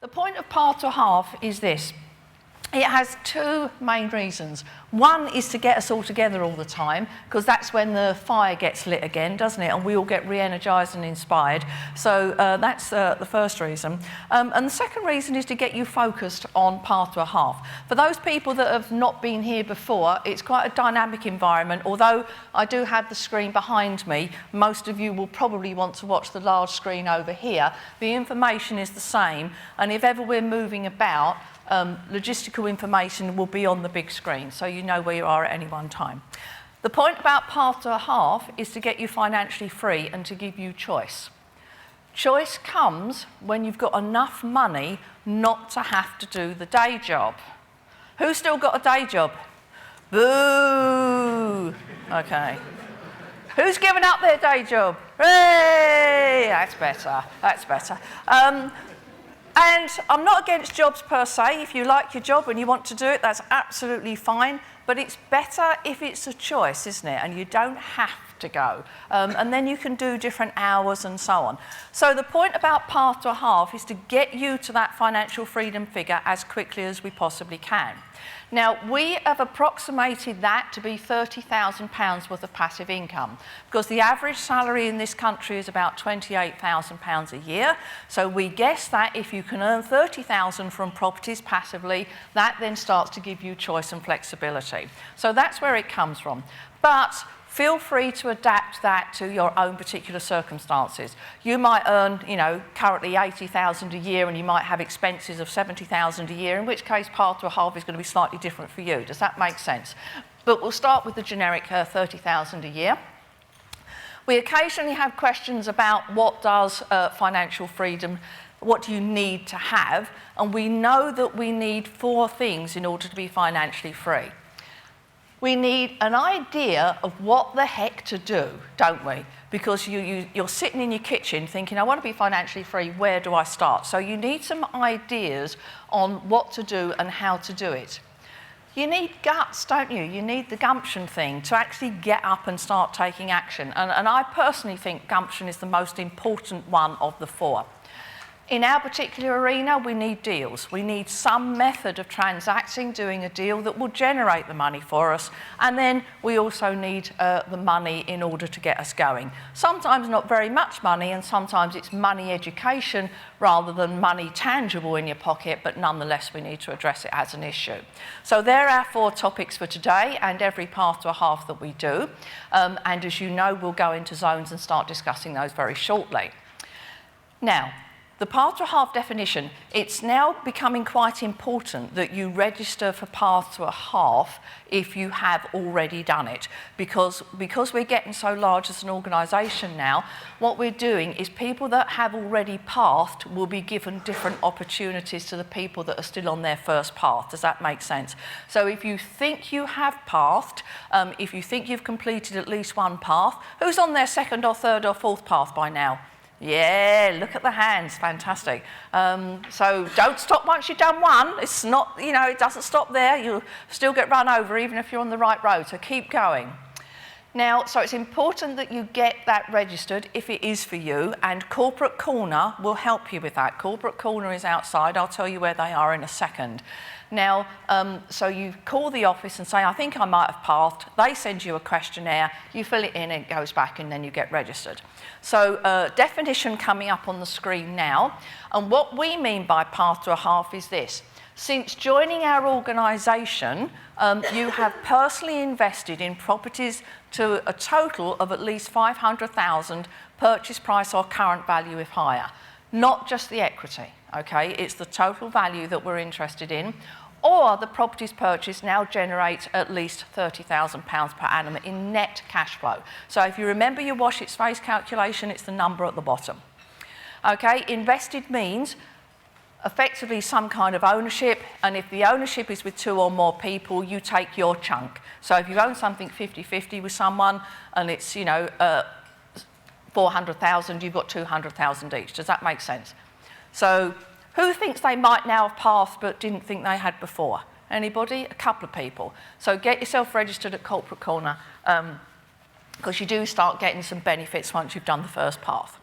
The point of Path to a Half is this. It has two main reasons. One is to get us all together all the time, because that's when the fire gets lit again, doesn't it? And we all get re-energised and inspired. So that's the first reason. And the second reason is to get you focused on Path to a Half. For those people that have not been here before, it's quite a dynamic environment. Although I do have the screen behind me, most of you will probably want to watch the large screen over here. The information is the same, and if ever we're moving about, logistical information will be on the big screen, so you know where you are at any one time. The point about Path to a Half is to get you financially free and to give you choice. Choice comes when you've got enough money not to have to do the day job. Who's still got a day job? Boo! Okay. Who's given up their day job? Hey! That's better. That's better. And I'm not against jobs per se. If you like your job and you want to do it, that's absolutely fine. But it's better if it's a choice, isn't it? And you don't have to go. And then you can do different hours and so on. So the point about Path to a Half is to get you to that financial freedom figure as quickly as we possibly can. Now, we have approximated that to be £30,000 worth of passive income, because the average salary in this country is about £28,000 a year. So we guess that if you can earn £30,000 from properties passively, that then starts to give you choice and flexibility. So that's where it comes from. But feel free to adapt that to your own particular circumstances. You might earn, currently £80,000 a year, and you might have expenses of £70,000 a year, in which case Path to a Half is going to be slightly different for you. Does that make sense? But we'll start with the generic £30,000 a year. We occasionally have questions about what does financial freedom, what do you need to have? And we know that we need 4 things in order to be financially free. We need an idea of what the heck to do, don't we? Because you're sitting in your kitchen thinking, I want to be financially free, where do I start? So you need some ideas on what to do and how to do it. You need guts, don't you? You need the gumption thing to actually get up and start taking action. And I personally think gumption is the most important one of the 4. In our particular arena, we need deals. We need some method of transacting, doing a deal that will generate the money for us. And then we also need the money in order to get us going. Sometimes not very much money, and sometimes it's money education rather than money tangible in your pocket, but nonetheless we need to address it as an issue. So there are our 4 topics for today and every Path to a Half that we do. And as you know, we'll go into zones and start discussing those very shortly. Now, the Path to a Half definition, it's now becoming quite important that you register for Path to a Half if you have already done it. Because we're getting so large as an organisation now, what we're doing is people that have already pathed will be given different opportunities to the people that are still on their first path. Does that make sense? So if you think you have pathed, if you think you've completed at least one path, who's on their second or third or fourth path by now? Yeah, look at the hands, fantastic. So don't stop once you've done one. It's not, it doesn't stop there. You'll still get run over even if you're on the right road, so keep going. Now, so it's important that you get that registered if it is for you, and Corporate Corner will help you with that. Corporate Corner is outside. I'll tell you where they are in a second. Now, so you call the office and say, I think I might have pathed. They send you a questionnaire, you fill it in, it goes back, and then you get registered. So definition coming up on the screen now. And what we mean by Path to a Half is this. Since joining our organisation, you have personally invested in properties to a total of at least $500,000 purchase price or current value if higher. Not just the equity, okay? It's the total value that we're interested in, or the properties purchased now generate at least £30,000 per annum in net cash flow. So if you remember your wash its face calculation, it's the number at the bottom. Okay, invested means effectively some kind of ownership, and if the ownership is with 2 or more people, you take your chunk. So if you own something 50-50 with someone and it's, 400,000, you've got 200,000 each. Does that make sense? So who thinks they might now have pathed but didn't think they had before? Anybody? A couple of people. So get yourself registered at Corporate Corner because you do start getting some benefits once you've done the first path.